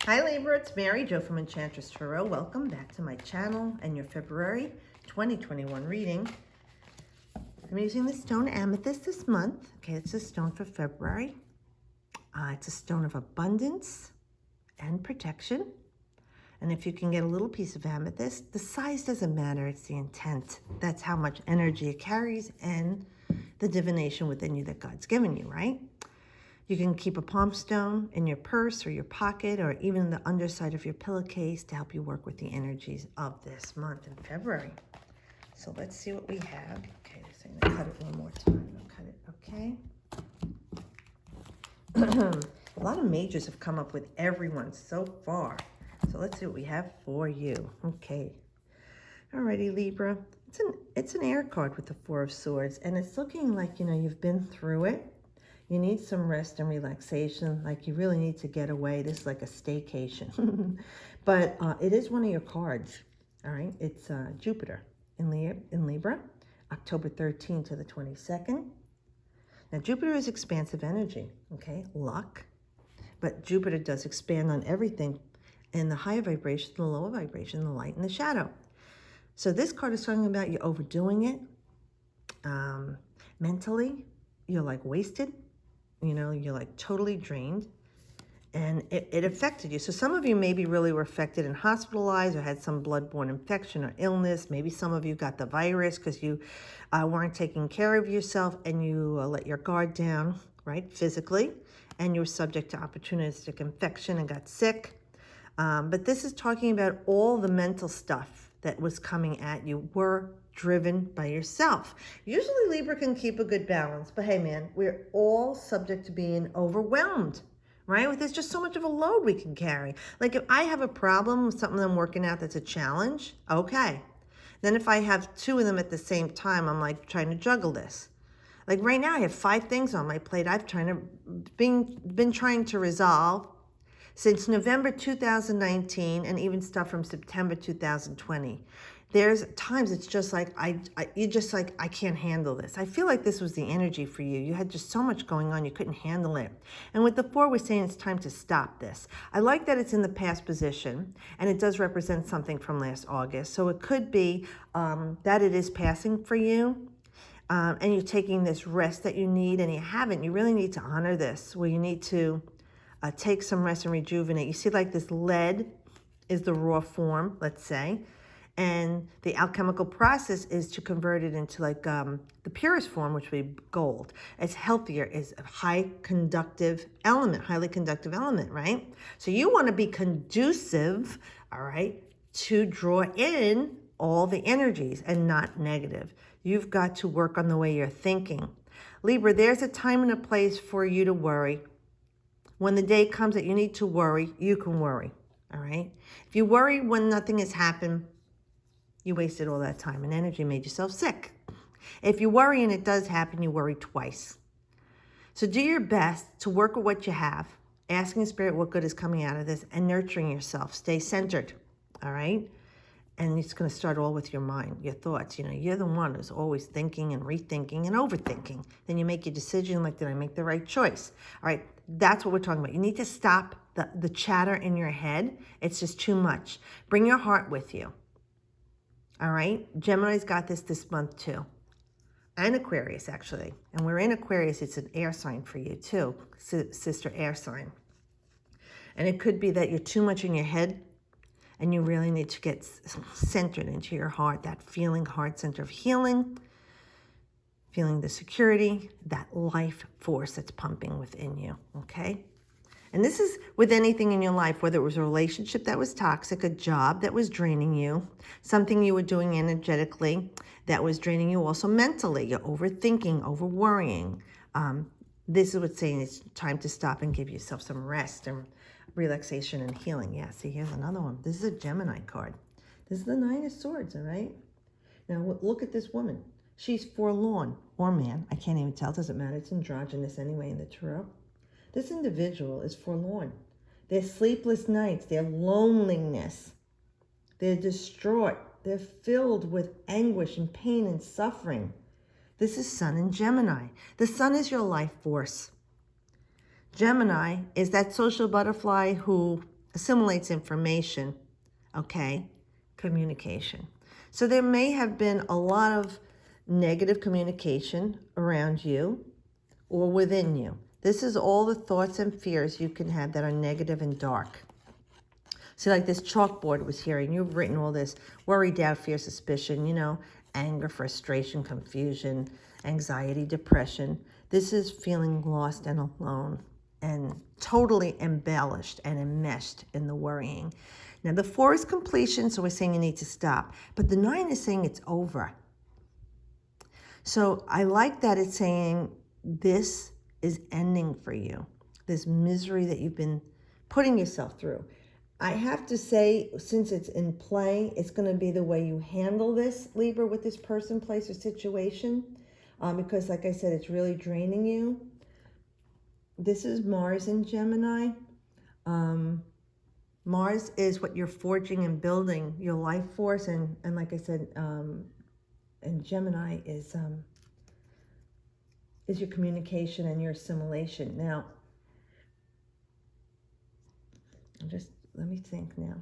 Hi Libra, it's Mary Jo from Enchantress Tarot. Welcome back to my channel and your February 2021 reading. I'm using the stone amethyst this month. Okay, it's a stone for February. It's a stone of abundance and protection. And if you can get a little piece of amethyst, the size doesn't matter, it's the intent. That's how much energy it carries and the divination within you that God's given you, right? You can keep a palm stone in your purse or your pocket or even in the underside of your pillowcase to help you work with the energies of this month in February. So let's see what we have. Okay, I'm going to cut it one more time. I'll cut it, okay? A lot of majors have come up with everyone so far. So let's see what we have for you. Okay. Alrighty, Libra. It's an air card with the Four of Swords, and it's looking like, you've been through it. You need some rest and relaxation, like you really need to get away. This is like a staycation. But it is one of your cards, all right? It's Jupiter in Libra, October 13th to the 22nd. Now, Jupiter is expansive energy, okay? Luck. But Jupiter does expand on everything in the higher vibration, the lower vibration, the light and the shadow. So this card is talking about you overdoing it. Mentally, you're like wasted. You're like totally drained, and it affected you. So some of you maybe really were affected and hospitalized or had some bloodborne infection or illness. Maybe some of you got the virus because you weren't taking care of yourself and you let your guard down, right, physically, and you were subject to opportunistic infection and got sick. But this is talking about all the mental stuff that was coming at you were driven by yourself. Usually Libra can keep a good balance, but hey man, we're all subject to being overwhelmed, right? There's just so much of a load we can carry. Like if I have a problem with something I'm working out that's a challenge, okay. Then if I have two of them at the same time, I'm like trying to juggle this. Like right now I have 5 things on my plate I've been trying to resolve since November 2019 and even stuff from September 2020. There's times it's just like, you're just like, I can't handle this. I feel like this was the energy for you. You had just so much going on, you couldn't handle it. And with the 4, we're saying it's time to stop this. I like that it's in the past position, and it does represent something from last August. So it could be that it is passing for you, and you're taking this rest that you need, and you haven't. You really need to honor this, where you need to take some rest and rejuvenate. You see like this lead is the raw form, let's say. And the alchemical process is to convert it into like the purest form, which would be gold. It's healthier, it's a highly conductive element, right? So you want to be conducive, all right, to draw in all the energies and not negative. You've got to work on the way you're thinking. Libra, there's a time and a place for you to worry. When the day comes that you need to worry, you can worry, all right? If you worry when nothing has happened, you wasted all that time and energy, made yourself sick. If you worry and it does happen, you worry twice. So do your best to work with what you have, asking Spirit what good is coming out of this, and nurturing yourself. Stay centered, all right? And it's going to start all with your mind, your thoughts. You're the one who's always thinking and rethinking and overthinking. Then you make your decision like, did I make the right choice? All right, that's what we're talking about. You need to stop the chatter in your head. It's just too much. Bring your heart with you. All right, Gemini's got this month too. And Aquarius, actually. And we're in Aquarius, it's an air sign for you too, sister air sign. And it could be that you're too much in your head and you really need to get centered into your heart, that feeling, heart center of healing, feeling the security, that life force that's pumping within you, okay? And this is with anything in your life, whether it was a relationship that was toxic, a job that was draining you, something you were doing energetically that was draining you also mentally. You're overthinking, over-worrying. This is what's saying it's time to stop and give yourself some rest and relaxation and healing. Yeah, see, here's another one. This is a Gemini card. This is the 9 of Swords, all right? Now, look at this woman. She's forlorn, or man. I can't even tell. It doesn't matter. It's androgynous anyway in the tarot. This individual is forlorn. Their sleepless nights, their loneliness, they're distraught. They're filled with anguish and pain and suffering. This is Sun in Gemini. The Sun is your life force. Gemini is that social butterfly who assimilates information, okay? Communication. So there may have been a lot of negative communication around you or within you. This is all the thoughts and fears you can have that are negative and dark. See, like this chalkboard was here, and you've written all this worry, doubt, fear, suspicion, anger, frustration, confusion, anxiety, depression. This is feeling lost and alone and totally embellished and enmeshed in the worrying. Now, the 4 is completion, so we're saying you need to stop. But the 9 is saying it's over. So I like that it's saying this is ending for you, this misery that you've been putting yourself through. I have to say, since it's in play, it's going to be the way you handle this, Libra, with this person, place, or situation. Because, like I said, it's really draining you. This is Mars in Gemini. Mars is what you're forging and building, your life force. And like I said, and Gemini is your communication and your assimilation. Now, let me think now.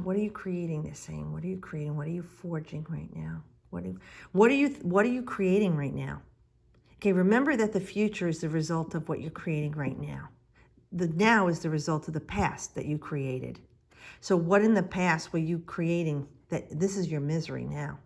What are you creating? They're saying, what are you creating? What are you forging right now? What are you creating right now? Okay, remember that the future is the result of what you're creating right now. The now is the result of the past that you created. So what in the past were you creating that this is your misery now?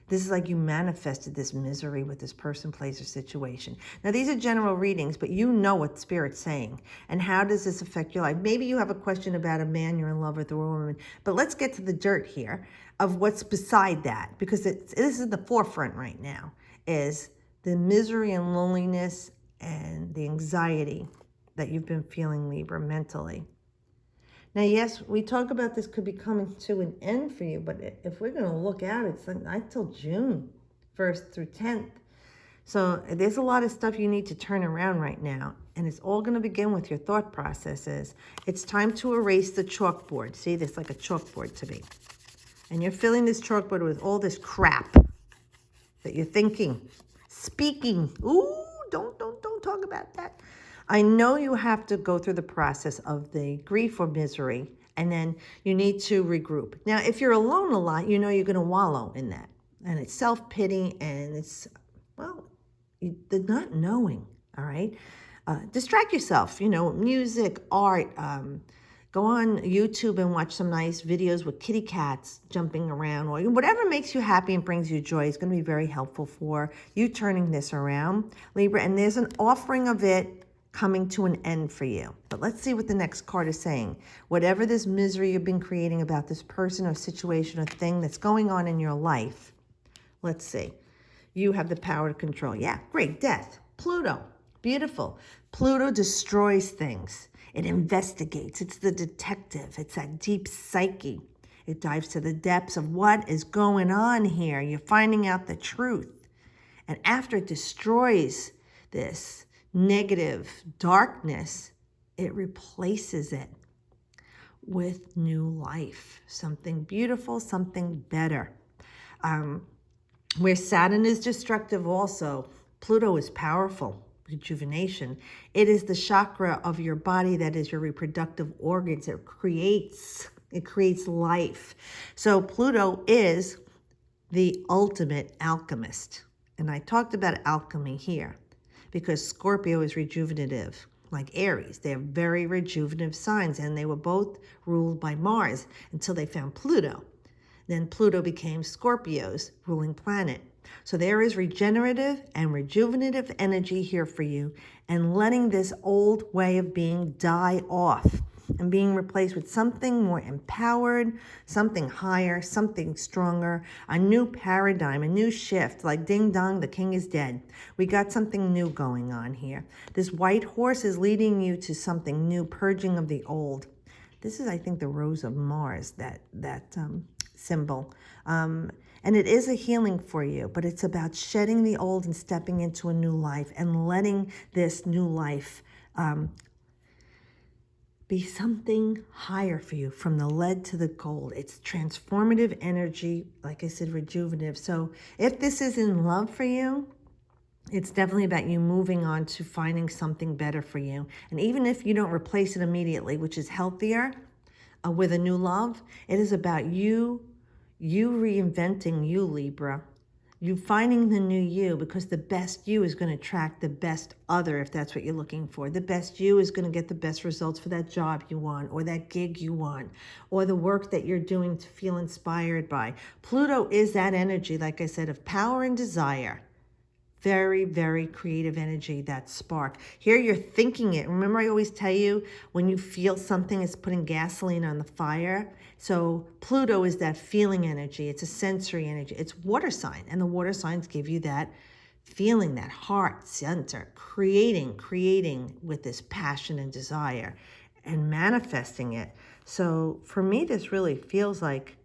This is like you manifested this misery with this person, place, or situation. Now, these are general readings, but you know what Spirit's saying. And how does this affect your life? Maybe you have a question about a man you're in love with or a woman. But let's get to the dirt here of what's beside that. Because this is the forefront right now, is the misery and loneliness and the anxiety that you've been feeling, Libra, mentally. Now, yes, we talk about this could be coming to an end for you, but if we're going to look out, it's like till June 1st through 10th. So there's a lot of stuff you need to turn around right now, and it's all going to begin with your thought processes. It's time to erase the chalkboard. See, this like a chalkboard to me. And you're filling this chalkboard with all this crap that you're thinking, speaking. Ooh, don't talk about that. I know you have to go through the process of the grief or misery, and then you need to regroup. Now, if you're alone a lot, you're going to wallow in that. And it's self-pity, and it's, the not knowing, all right? Distract yourself, music, art. Go on YouTube and watch some nice videos with kitty cats jumping around, or whatever makes you happy and brings you joy is going to be very helpful for you turning this around, Libra. And there's an offering of it coming to an end for you. But let's see what the next card is saying. Whatever this misery you've been creating about this person or situation or thing that's going on in your life, let's see. You have the power to control. Yeah, great. Death. Pluto. Beautiful. Pluto destroys things. It investigates. It's the detective. It's that deep psyche. It dives to the depths of what is going on here. You're finding out the truth. And after it destroys this negative darkness, it replaces it with new life, something beautiful, something better. Where Saturn is destructive also, Pluto is powerful, rejuvenation. It is the chakra of your body that is your reproductive organs. It creates life. So Pluto is the ultimate alchemist. And I talked about alchemy here, because Scorpio is rejuvenative, like Aries. They're very rejuvenative signs, and they were both ruled by Mars until they found Pluto. Then Pluto became Scorpio's ruling planet. So there is regenerative and rejuvenative energy here for you, and letting this old way of being die off and being replaced with something more empowered, something higher, something stronger, a new paradigm, a new shift, like ding dong, the king is dead. We got something new going on here. This white horse is leading you to something new, purging of the old. This is, I think, the rose of Mars, that symbol. And it is a healing for you, but it's about shedding the old and stepping into a new life and letting this new life be something higher for you, from the lead to the gold. It's transformative energy, like I said, rejuvenative. So if this is in love for you, It's definitely about you moving on to finding something better for you. And even if you don't replace it immediately, which is healthier, with a new love, it is about you reinventing you, Libra. You finding the new you, because the best you is going to attract the best other, if that's what you're looking for. The best you is going to get the best results for that job you want, or that gig you want, or the work that you're doing to feel inspired by. Pluto is that energy, like I said, of power and desire. Very, very creative energy, that spark. Here you're thinking it. Remember, I always tell you, when you feel something, it's putting gasoline on the fire. So Pluto is that feeling energy. It's a sensory energy. It's water sign. And the water signs give you that feeling, that heart center, creating with this passion and desire and manifesting it. So for me, this really feels like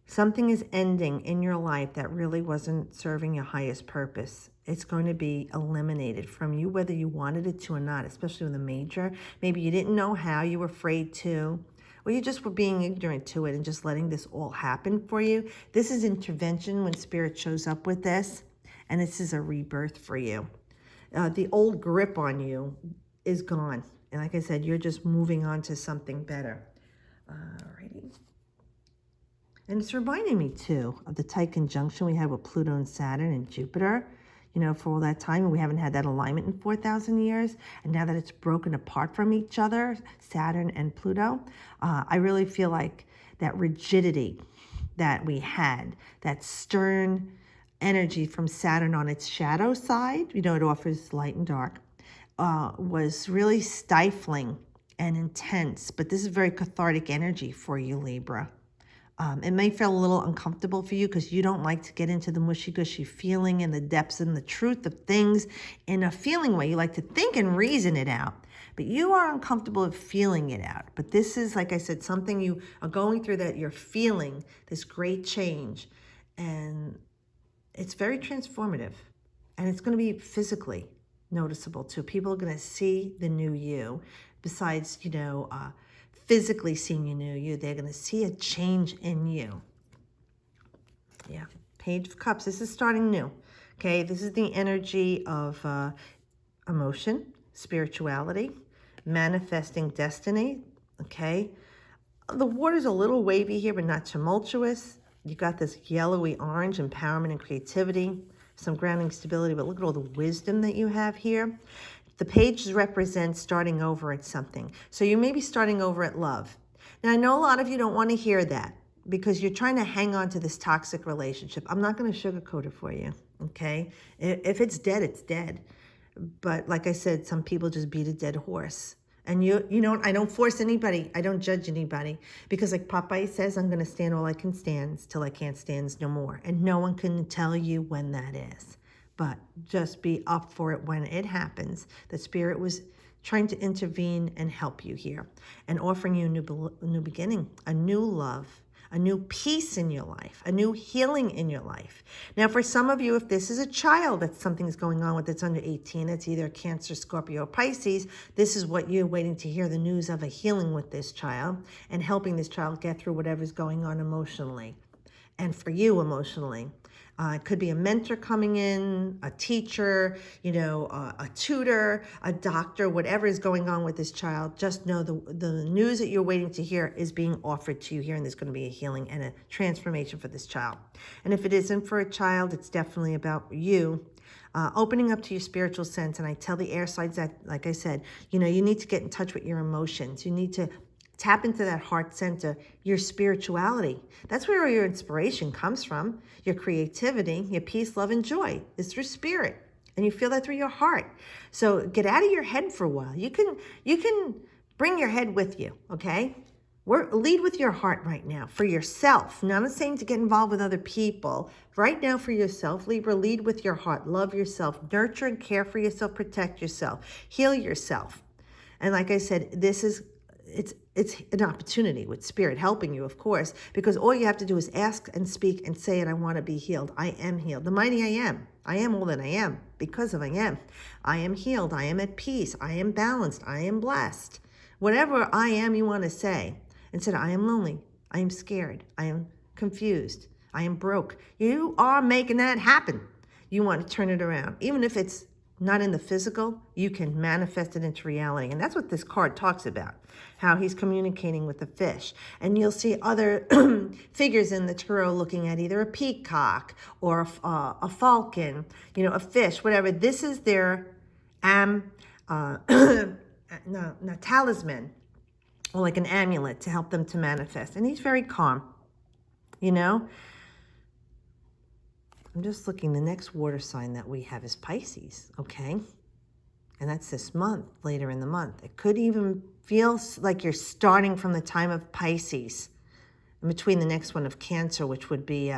something is ending in your life that really wasn't serving your highest purpose. It's going to be eliminated from you, whether you wanted it to or not, especially with a major. Maybe you didn't know how, you were afraid to, or you just were being ignorant to it and just letting this all happen for you. This is intervention when Spirit shows up with this, and this is a rebirth for you. The old grip on you is gone. And like I said, you're just moving on to something better. Alrighty. And it's reminding me, too, of the tight conjunction we had with Pluto and Saturn and Jupiter, for all that time. And we haven't had that alignment in 4,000 years. And now that it's broken apart from each other, Saturn and Pluto, I really feel like that rigidity that we had, that stern energy from Saturn on its shadow side, it offers light and dark, was really stifling and intense. But this is very cathartic energy for you, Libra. It may feel a little uncomfortable for you because you don't like to get into the mushy-gushy feeling and the depths and the truth of things in a feeling way. You like to think and reason it out, but you are uncomfortable with feeling it out. But this is, like I said, something you are going through, that you're feeling this great change, and it's very transformative, and it's going to be physically noticeable too. People are going to see the new you, besides, physically seeing you new you, they're going to see a change in you. Yeah, Page of Cups. This is starting new. Okay, this is the energy of emotion, spirituality, manifesting destiny. Okay, the water's a little wavy here, but not tumultuous. You got this yellowy orange, empowerment and creativity, some grounding stability, but look at all the wisdom that you have here. The pages represent starting over at something. So you may be starting over at love. Now, I know a lot of you don't want to hear that because you're trying to hang on to this toxic relationship. I'm not going to sugarcoat it for you, okay? If it's dead, it's dead. But like I said, some people just beat a dead horse. And I don't force anybody. I don't judge anybody. Because like Popeye says, I'm going to stand all I can stand till I can't stand no more. And no one can tell you when that is. But just be up for it when it happens. The Spirit was trying to intervene and help you here, and offering you a new beginning, a new love, a new peace in your life, a new healing in your life. Now, for some of you, if this is a child that something's going on with that's under 18, it's either Cancer, Scorpio, or Pisces, this is what you're waiting to hear, the news of a healing with this child and helping this child get through whatever's going on emotionally. And for you, emotionally. It could be a mentor coming in, a teacher, a tutor, a doctor, whatever is going on with this child. Just know the news that you're waiting to hear is being offered to you here, and there's going to be a healing and a transformation for this child. And if it isn't for a child, it's definitely about you. Opening up to your spiritual sense. And I tell the air signs that, like I said, you need to get in touch with your emotions. You need to tap into that heart center, your spirituality. That's where your inspiration comes from. Your creativity, your peace, love, and joy is through spirit. And you feel that through your heart. So get out of your head for a while. You can bring your head with you, okay? Lead with your heart right now for yourself. Now, I'm not saying to get involved with other people. Right now for yourself, Libra, lead with your heart. Love yourself. Nurture and care for yourself. Protect yourself. Heal yourself. And like I said, it's an opportunity with Spirit helping you, of course, because all you have to do is ask and speak and say it. I want to be healed. I am healed. The mighty I am. I am all that I am because of I am. I am healed. I am at peace. I am balanced. I am blessed. Whatever I am you want to say. Instead, I am lonely. I am scared. I am confused. I am broke. You are making that happen. you want to turn it around. Even if it's not in the physical, you can manifest it into reality. And that's what this card talks about, how he's communicating with the fish. And you'll see other figures in the tarot looking at either a peacock or a falcon, a fish, whatever. This is their talisman, or like an amulet to help them to manifest. And he's very calm, I'm just looking, the next water sign that we have is Pisces, okay? And that's this month, later in the month. It could even feel like you're starting from the time of Pisces, in between the next one of Cancer, which would be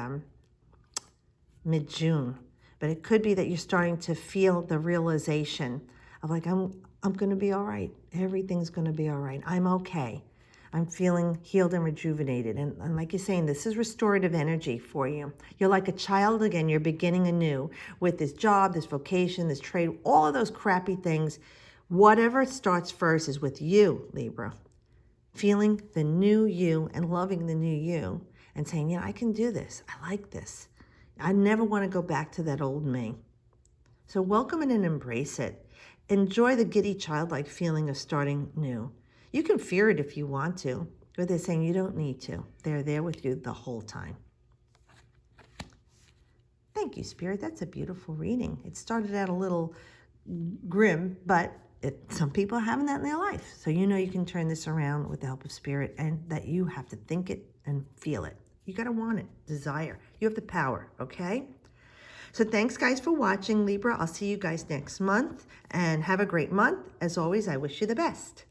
mid-June. But it could be that you're starting to feel the realization of like, I'm going to be all right. Everything's going to be all right. I'm okay. I'm feeling healed and rejuvenated. And like you're saying, this is restorative energy for you. You're like a child again. You're beginning anew with this job, this vocation, this trade, all of those crappy things. Whatever starts first is with you, Libra. Feeling the new you and loving the new you and saying, I can do this. I like this. I never want to go back to that old me. So welcome it and embrace it. Enjoy the giddy childlike feeling of starting new. You can fear it if you want to, but they're saying you don't need to. They're there with you the whole time. Thank you, Spirit. That's a beautiful reading. It started out a little grim, but some people are having that in their life. So you can turn this around with the help of Spirit, and that you have to think it and feel it. You got to want it, desire. You have the power, okay? So thanks, guys, for watching, Libra. I'll see you guys next month, and have a great month. As always, I wish you the best.